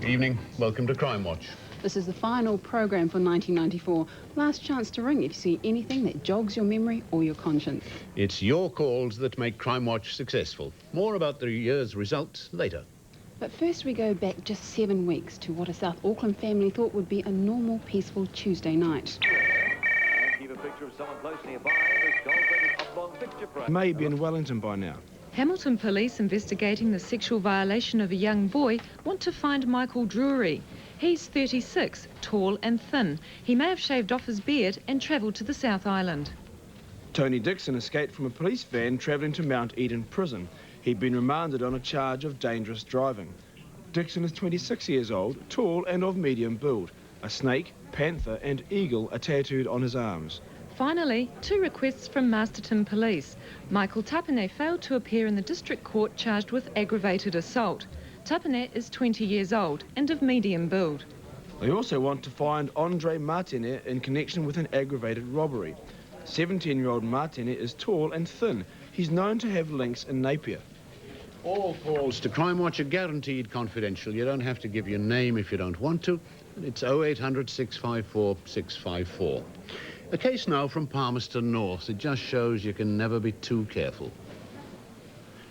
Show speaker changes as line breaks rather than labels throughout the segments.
Evening. Welcome to Crime Watch.
This is the final program for 1994. Last chance to ring if you see anything that jogs your memory or your conscience.
It's your calls that make Crime Watch successful. More about the year's results later.
But first we go back just 7 weeks to what a South Auckland family thought would be a normal, peaceful Tuesday night.
Keep a picture of someone close nearby. This gold-plated oblong picture frame.
May be in Wellington by now.
Hamilton police investigating the sexual violation of a young boy want to find Michael Drury. He's 36, tall and thin. He may have shaved off his beard and travelled to the South Island.
Tony Dixon escaped from a police van travelling to Mount Eden Prison. He'd been remanded on a charge of dangerous driving. Dixon is 26 years old, tall and of medium build. A snake, panther and eagle are tattooed on his arms.
Finally, 2 requests from Masterton Police. Michael Tapane failed to appear in the district court charged with aggravated assault. Tapane is 20 years old and of medium build.
They also want to find Andre Martine in connection with an aggravated robbery. 17-year-old Martine is tall and thin. He's known to have links in Napier.
All calls to Crime Watch are guaranteed confidential. You don't have to give your name if you don't want to. It's 0800 654 654. A case now from Palmerston North. It just shows you can never be too careful.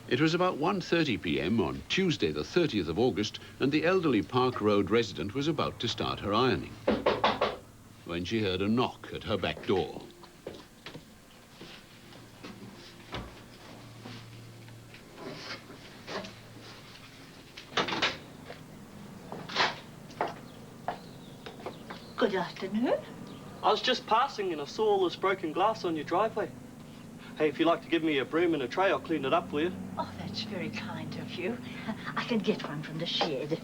It was about 1:30 p.m. on Tuesday, the 30th of August, and the elderly Park Road resident was about to start her ironing when she heard a knock at her back door.
Good afternoon.
I was just passing and I saw all this broken glass on your driveway. Hey, if you'd like to give me a broom and a tray, I'll clean it up for you.
Oh, that's very kind of you. I can get one from the shed.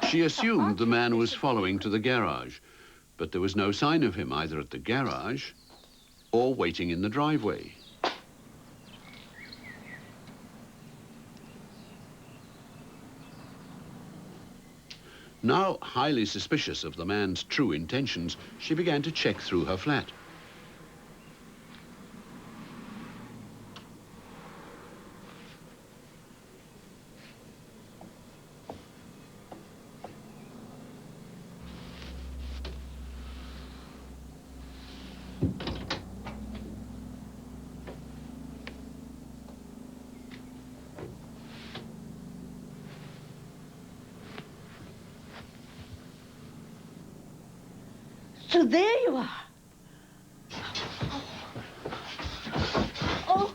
She assumed the man was following to the garage, but there was no sign of him either at the garage or waiting in the driveway. Now highly suspicious of the man's true intentions, she began to check through her flat.
So there you are. Oh,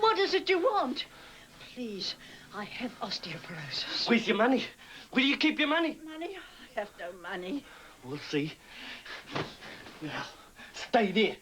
what is it you want? Please, I have osteoporosis.
Where's your money? Where do you keep your money?
Money? I have no money.
We'll see. Now, stay there.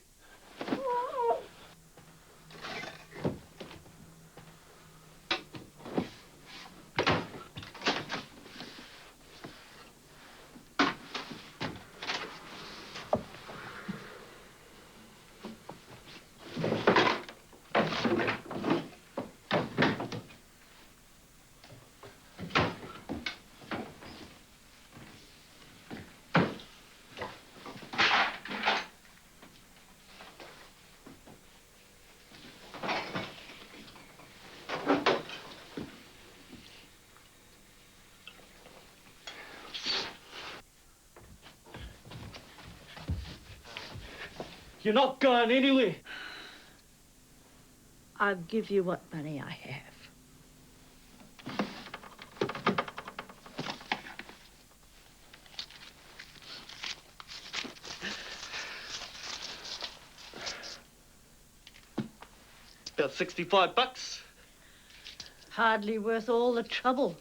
You're not going anywhere.
I'll give you what money I have.
About 65 bucks.
Hardly worth all the trouble.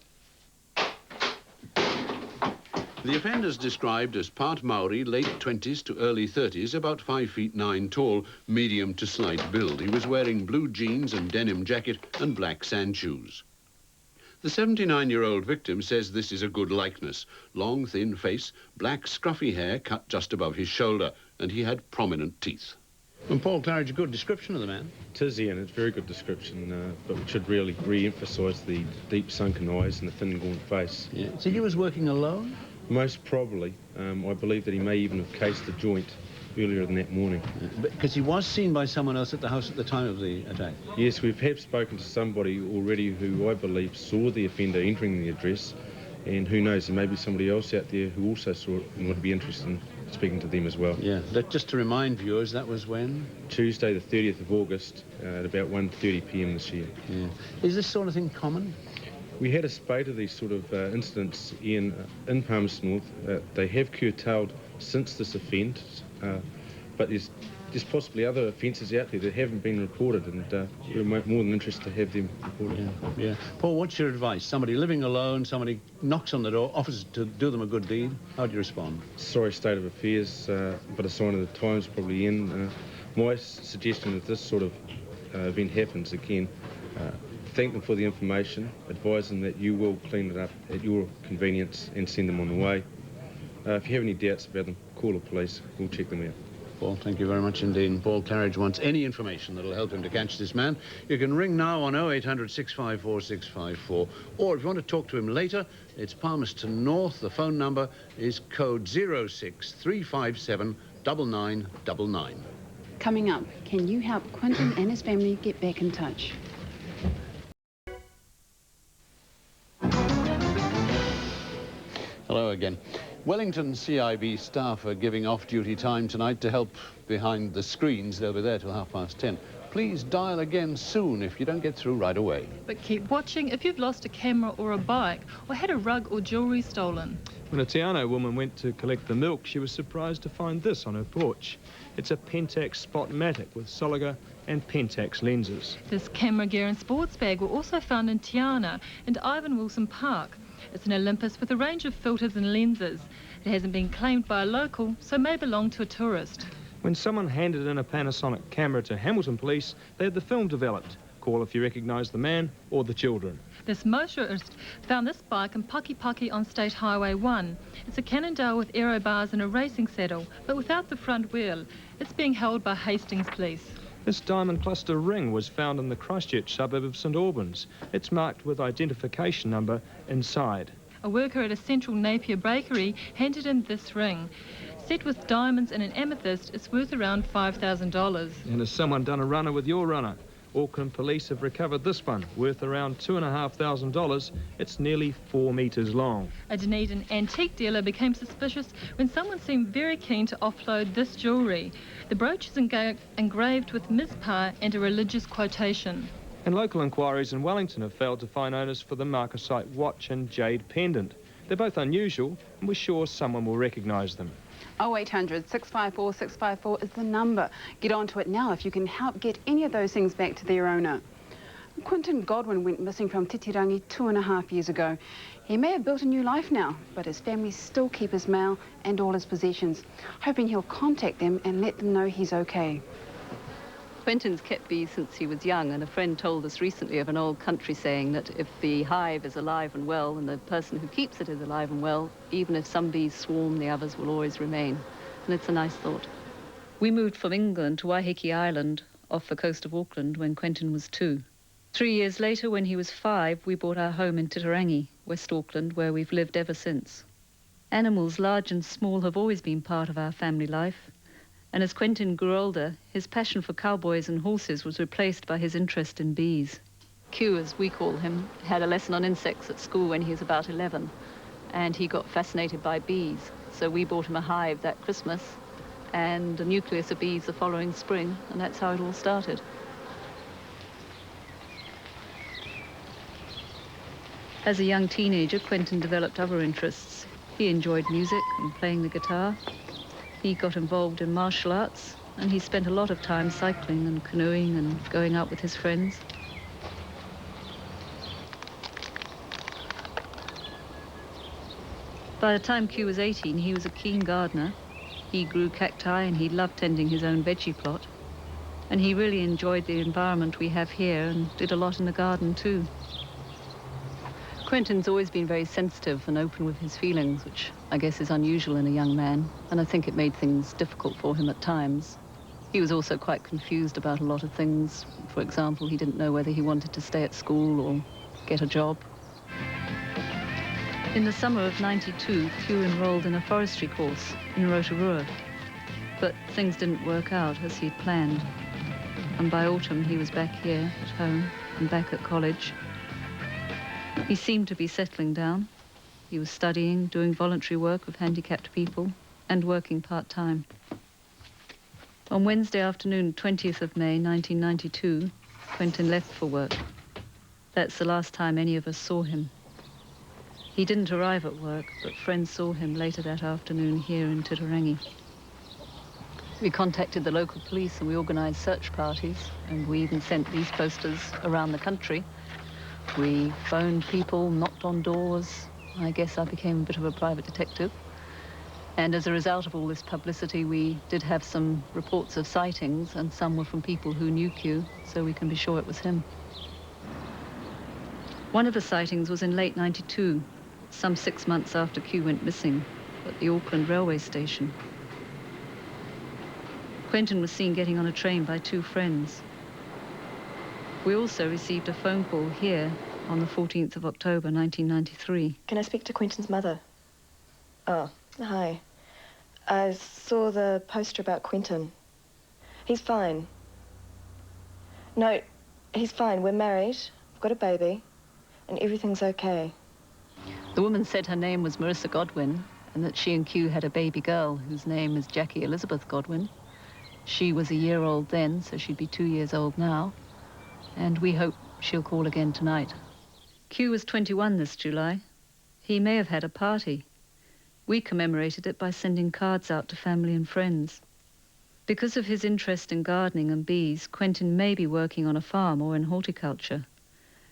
The offender's described as part Maori, late 20s to early 30s, about 5 feet 9 tall, medium to slight build. He was wearing blue jeans and denim jacket and black sand shoes. The 79-year-old victim says this is a good likeness. Long, thin face, black, scruffy hair cut just above his shoulder, and he had prominent teeth.
And Paul Claridge, a good description of the man.
It is, Ian. It's a very good description, but we should really re-emphasise the deep sunken eyes and the thin, gaunt face.
Yeah. So he was working alone?
Most probably. I believe that he may even have cased a joint earlier than that morning.
Because he was seen by someone else at the house at the time of the attack?
Yes, we have spoken to somebody already who I believe saw the offender entering the address, and who knows, there may be somebody else out there who also saw it and would be interested in speaking to them as well.
Yeah, just to remind viewers, that was when?
Tuesday the 30th of August at about 1:30 p.m. this year.
Yeah. Is this sort of thing common?
We had a spate of these sort of incidents in Palmerston North. They have curtailed since this offence, but there's possibly other offences out there that haven't been reported, and we're more than interested to have them reported.
Yeah. Paul, what's your advice? Somebody living alone, somebody knocks on the door, offers to do them a good deed. How do you respond?
Sorry state of affairs, but a sign of the times probably in. My suggestion if this sort of event happens again, thank them for the information, advise them that you will clean it up at your convenience and send them on the way. If you have any doubts about them, call the police. We'll check them out.
Paul, thank you very much indeed. And Paul Claridge wants any information that'll help him to catch this man. You can ring now on 0800 654 654. Or if you want to talk to him later, it's Palmerston North. The phone number is code 06357 9999.
Coming up, can you help Quentin and his family get back in touch?
Hello again. Wellington CIB staff are giving off-duty time tonight to help behind the screens. They'll be there till 10:30. Please dial again soon if you don't get through right away.
But keep watching if you've lost a camera or a bike or had a rug or jewellery stolen.
When a Te Anau woman went to collect the milk, she was surprised to find this on her porch. It's a Pentax Spotmatic with Soliga and Pentax lenses.
This camera gear and sports bag were also found in Te Anau and Ivan Wilson Park. It's an Olympus with a range of filters and lenses. It hasn't been claimed by a local, so may belong to a tourist.
When someone handed in a Panasonic camera to Hamilton Police, they had the film developed. Call if you recognise the man or the children.
This motorist found this bike in Pakipaki on State Highway 1. It's a Cannondale with aero bars and a racing saddle, but without the front wheel. It's being held by Hastings Police.
This diamond cluster ring was found in the Christchurch suburb of St Albans. It's marked with identification number inside.
A worker at a Central Napier bakery handed in this ring. Set with diamonds and an amethyst, it's worth around $5,000.
And has someone done a runner with your runner? Auckland Police have recovered this one, worth around $2,500. It's nearly 4 metres long.
A Dunedin antique dealer became suspicious when someone seemed very keen to offload this jewellery. The brooch is engraved with Ms. Pa and a religious quotation.
And local inquiries in Wellington have failed to find owners for the Marcasite watch and jade pendant. They're both unusual, and we're sure someone will recognise them.
0800 654 654 is the number. Get onto it now if you can help get any of those things back to their owner. Quentin Godwin went missing from Titirangi 2.5 years ago. He may have built a new life now, but his family still keep his mail and all his possessions, hoping he'll contact them and let them know he's okay.
Quentin's kept bees since he was young, and a friend told us recently of an old country saying that if the hive is alive and well and the person who keeps it is alive and well, even if some bees swarm, the others will always remain. And it's a nice thought. We moved from England to Waiheke Island off the coast of Auckland when Quentin was 2. 3 years later, when he was 5, we bought our home in Titirangi, West Auckland, where we've lived ever since. Animals, large and small, have always been part of our family life. And as Quentin grew older, his passion for cowboys and horses was replaced by his interest in bees. Q, as we call him, had a lesson on insects at school when he was about 11, and he got fascinated by bees. So we bought him a hive that Christmas and a nucleus of bees the following spring, and that's how it all started. As a young teenager, Quentin developed other interests. He enjoyed music and playing the guitar. He got involved in martial arts, and he spent a lot of time cycling and canoeing and going out with his friends. By the time Q was 18, he was a keen gardener. He grew cacti and he loved tending his own veggie plot. And he really enjoyed the environment we have here and did a lot in the garden too. Quentin's always been very sensitive and open with his feelings, which I guess is unusual in a young man, and I think it made things difficult for him at times. He was also quite confused about a lot of things. For example, he didn't know whether he wanted to stay at school or get a job. In the summer of '92, Kew enrolled in a forestry course in Rotorua. But things didn't work out as he'd planned. And by autumn, he was back here at home and back at college. He seemed to be settling down. He was studying, doing voluntary work with handicapped people, and working part-time. On Wednesday afternoon, 20th of May, 1992, Quentin left for work. That's the last time any of us saw him. He didn't arrive at work, but friends saw him later that afternoon here in Titirangi. We contacted the local police and we organised search parties, and we even sent these posters around the country. We phoned people, knocked on doors. I guess I became a bit of a private detective. And as a result of all this publicity, we did have some reports of sightings, and some were from people who knew Kew, so we can be sure it was him. One of the sightings was in late '92, some 6 months after Kew went missing, at the Auckland railway station. Quentin was seen getting on a train by 2 friends. We also received a phone call here on the 14th of October, 1993.
Can I speak to Quentin's mother? Oh, hi. I saw the poster about Quentin. He's fine. No, he's fine. We're married, we've got a baby, and everything's okay.
The woman said her name was Marissa Godwin, and that she and Kew had a baby girl whose name is Jackie Elizabeth Godwin. She was a year old then, so she'd be 2 years old now. And we hope she'll call again tonight. Kew was 21 this July. He may have had a party. We commemorated it by sending cards out to family and friends. Because of his interest in gardening and bees, Quentin may be working on a farm or in horticulture.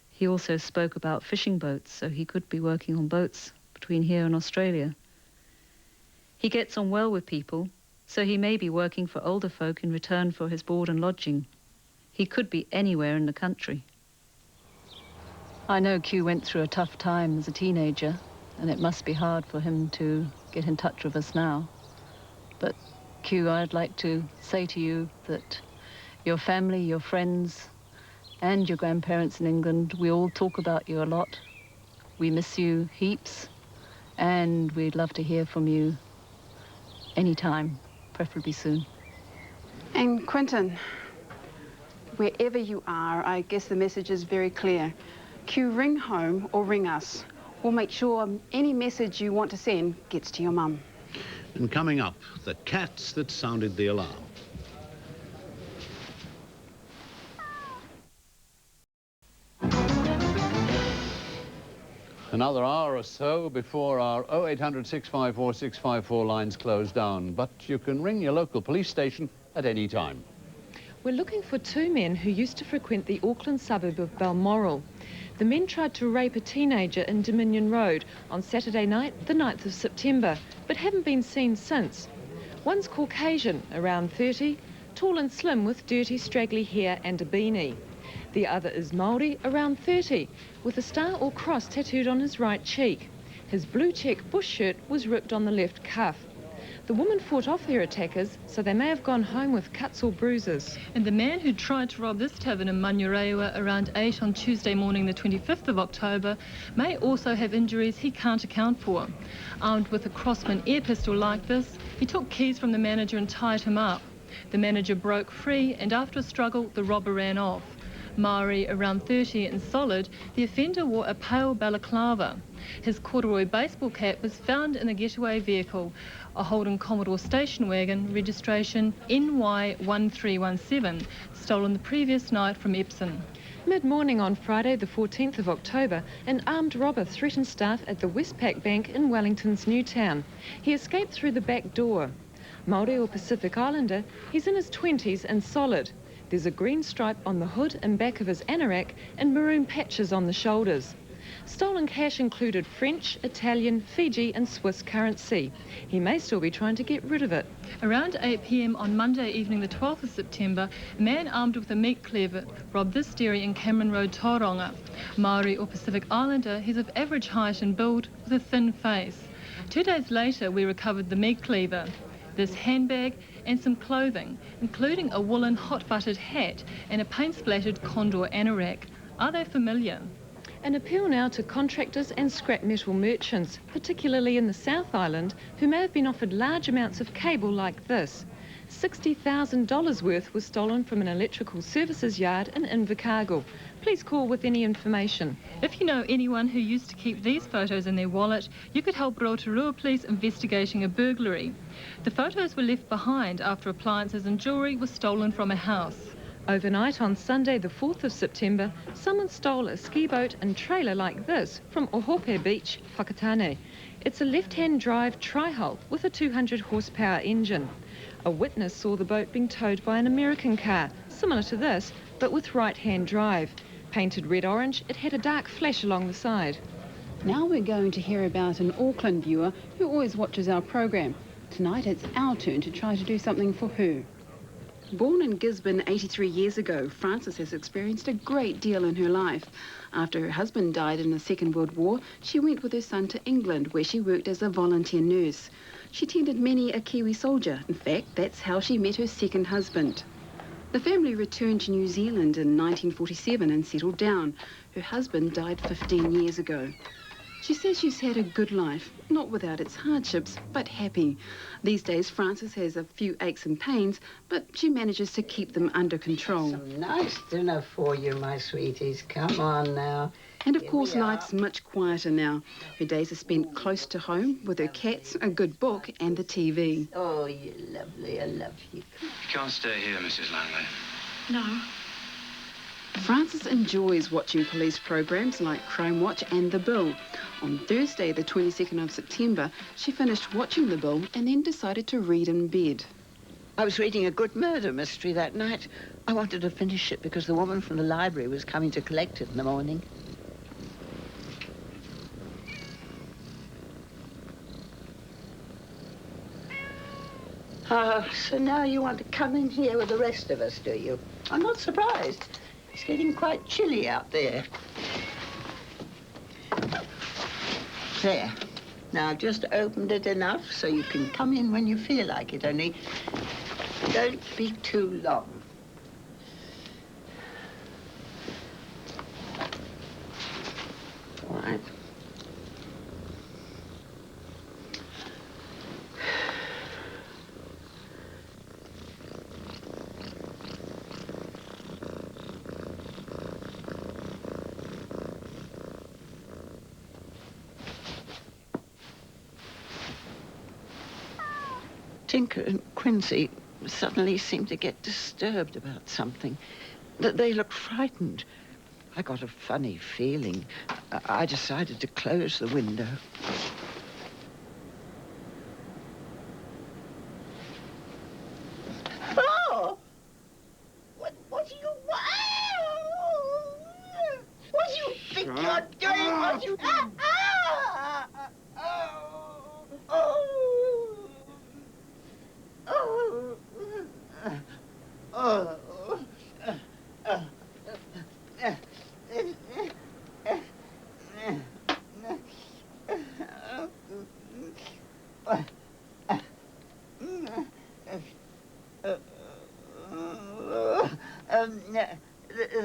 He also spoke about fishing boats, so he could be working on boats between here and Australia. He gets on well with people, so he may be working for older folk in return for his board and lodging. He could be anywhere in the country. I know Kew went through a tough time as a teenager, and it must be hard for him to get in touch with us now. But Kew, I'd like to say to you that your family, your friends, and your grandparents in England, we all talk about you a lot. We miss you heaps, and we'd love to hear from you anytime, preferably soon.
And Quentin, wherever you are, I guess the message is very clear. Kew, ring home or ring us. We'll make sure any message you want to send gets to your mum.
And coming up, the cats that sounded the alarm. Another hour or so before our 0800 654 654 lines close down, but you can ring your local police station at any time.
We're looking for 2 men who used to frequent the Auckland suburb of Balmoral. The men tried to rape a teenager in Dominion Road on Saturday night, the 9th of September, but haven't been seen since. One's Caucasian, around 30, tall and slim with dirty, straggly hair and a beanie. The other is Māori, around 30, with a star or cross tattooed on his right cheek. His blue check bush shirt was ripped on the left cuff. The woman fought off their attackers, so they may have gone home with cuts or bruises.
And the man who tried to rob this tavern in Manurewa around 8 on Tuesday morning the 25th of October may also have injuries he can't account for. Armed with a Crossman air pistol like this, he took keys from the manager and tied him up. The manager broke free, and after a struggle, the robber ran off. Maori, around 30 and solid, the offender wore a pale balaclava. His corduroy baseball cap was found in a getaway vehicle, a Holden Commodore station wagon, registration NY1317, stolen the previous night from Epsom.
Mid-morning on Friday, the 14th of October, an armed robber threatened staff at the Westpac Bank in Wellington's Newtown. He escaped through the back door. Māori or Pacific Islander, he's in his 20s and solid. There's a green stripe on the hood and back of his anorak and maroon patches on the shoulders. Stolen cash included French, Italian, Fiji and Swiss currency. He may still be trying to get rid of it.
Around 8 p.m. on Monday evening the 12th of September, a man armed with a meat cleaver robbed this dairy in Cameron Road, Tauranga. Māori or Pacific Islander, he's of average height and build with a thin face. 2 days later we recovered the meat cleaver. This handbag and some clothing, including a woolen hot-buttered hat and a paint-splattered condor anorak. Are they familiar?
An appeal now to contractors and scrap metal merchants, particularly in the South Island, who may have been offered large amounts of cable like this. $60,000 worth was stolen from an electrical services yard in Invercargill. Please call with any information.
If you know anyone who used to keep these photos in their wallet, you could help Rotorua Police investigating a burglary. The photos were left behind after appliances and jewellery was stolen from a house.
Overnight on Sunday the 4th of September, someone stole a ski boat and trailer like this from Ohope Beach, Whakatane. It's a left-hand drive tri-hull with a 200 horsepower engine. A witness saw the boat being towed by an American car, similar to this, but with right-hand drive. Painted red-orange, it had a dark flash along the side.
Now we're going to hear about an Auckland viewer who always watches our program. Tonight it's our turn to try to do something for her. Born in Gisborne 83 years ago, Frances has experienced a great deal in her life. After her husband died in the Second World War, she went with her son to England, where she worked as a volunteer nurse. She tended many a Kiwi soldier. In fact, that's how she met her second husband. The family returned to New Zealand in 1947 and settled down. Her husband died 15 years ago. She says she's had a good life, not without its hardships, but happy. These days, Frances has a few aches and pains, but she manages to keep them under control.
Some nice dinner for you, my sweeties. Come on now.
And of course, life's much quieter now. Her days are spent close to home with her cats, a good book, and the TV.
Oh, you lovely. I love you.
You can't stay here, Mrs. Langley.
No. Frances enjoys watching police programs like Crime Watch and The Bill. On Thursday, the 22nd of September, she finished watching The Bill and then decided to read in bed.
I was reading a good murder mystery that night. I wanted to finish it because the woman from the library was coming to collect it in the morning. So now you want to come in here with the rest of us, do you? I'm not surprised. It's getting quite chilly out there. There. Now, I've just opened it enough so you can come in when you feel like it, only don't be too long. All right. Tinker and Quincy suddenly seemed to get disturbed about something. They looked frightened. I got a funny feeling. I decided to close the window. Oh! What do you... What do you think you're doing? What do you...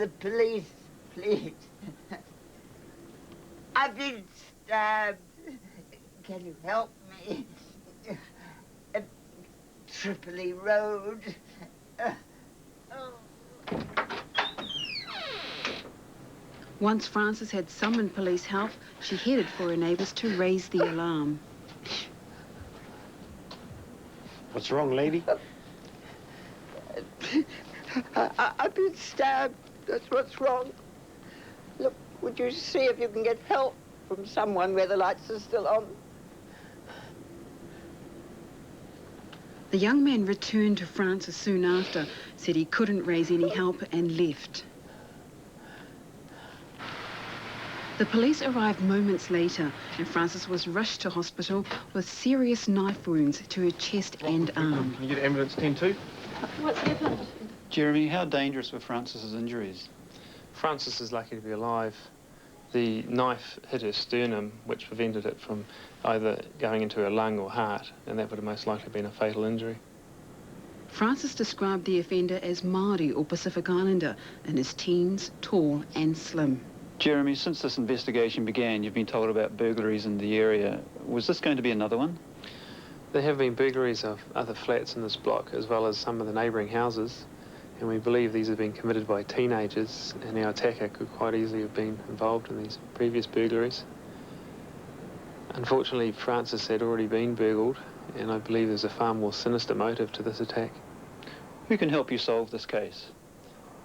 The police, please. I've been stabbed. Can you help me? At Tripoli Road.
Once Frances had summoned police help, she headed for her neighbours to raise the alarm.
What's wrong, lady?
I've been stabbed. That's what's wrong. Look, would you see if you can get help from someone where the lights are still on?
The young man returned to Frances soon after, said he couldn't raise any help and left. The police arrived moments later and Frances was rushed to hospital with serious knife wounds to her chest and arm.
Can you get ambulance 10-2?
What's happened?
Jeremy, how dangerous were Frances's injuries?
Frances is lucky to be alive. The knife hit her sternum, which prevented it from either going into her lung or heart, and that would have most likely been a fatal injury.
Francis described the offender as Māori or Pacific Islander, in his teens, tall and slim.
Jeremy, since this investigation began, you've been told about burglaries in the area. Was this going to be another one?
There have been burglaries of other flats in this block, as well as some of the neighbouring houses, and we believe these have been committed by teenagers, and our attacker could quite easily have been involved in these previous burglaries. Unfortunately, Francis had already been burgled, and I believe there's a far more sinister motive to this attack.
Who can help you solve this case?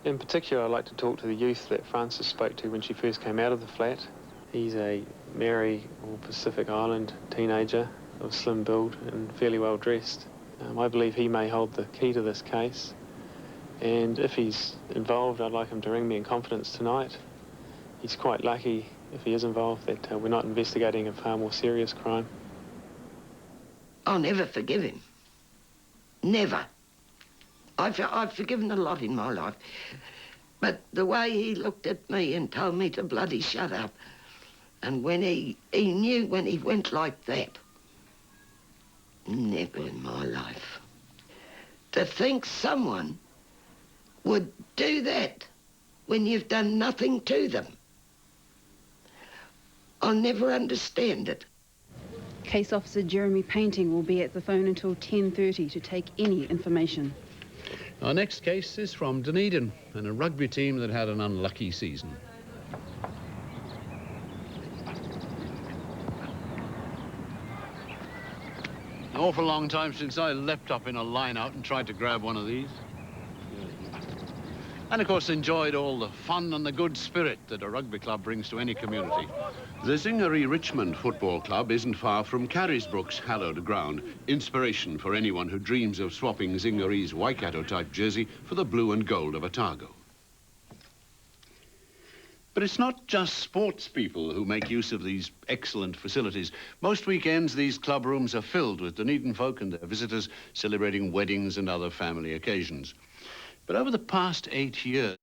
In particular, I'd like to talk to the youth that Francis spoke to when she first came out of the flat. He's a Maori or Pacific Island teenager of slim build and fairly well dressed. I believe he may hold the key to this case, and if he's involved, I'd like him to ring me in confidence tonight. He's quite lucky, if he is involved, that we're not investigating a far more serious crime.
I'll never forgive him. Never. I've forgiven a lot in my life. But the way he looked at me and told me to bloody shut up, and when he knew when he went like that, never in my life. To think someone would do that when you've done nothing to them. I'll never understand it.
Case Officer Jeremy Painting will be at the phone until 10:30 to take any information.
Our next case is from Dunedin and a rugby team that had an unlucky season. An awful long time since I leapt up in a line-out and tried to grab one of these. And, of course, enjoyed all the fun and the good spirit that a rugby club brings to any community.
The Zingaree Richmond Football Club isn't far from Carisbrook's hallowed ground, inspiration for anyone who dreams of swapping Zingaree's Waikato-type jersey for the blue and gold of Otago. But it's not just sports people who make use of these excellent facilities. Most weekends, these club rooms are filled with Dunedin folk and their visitors celebrating weddings and other family occasions. But over the past 8 years,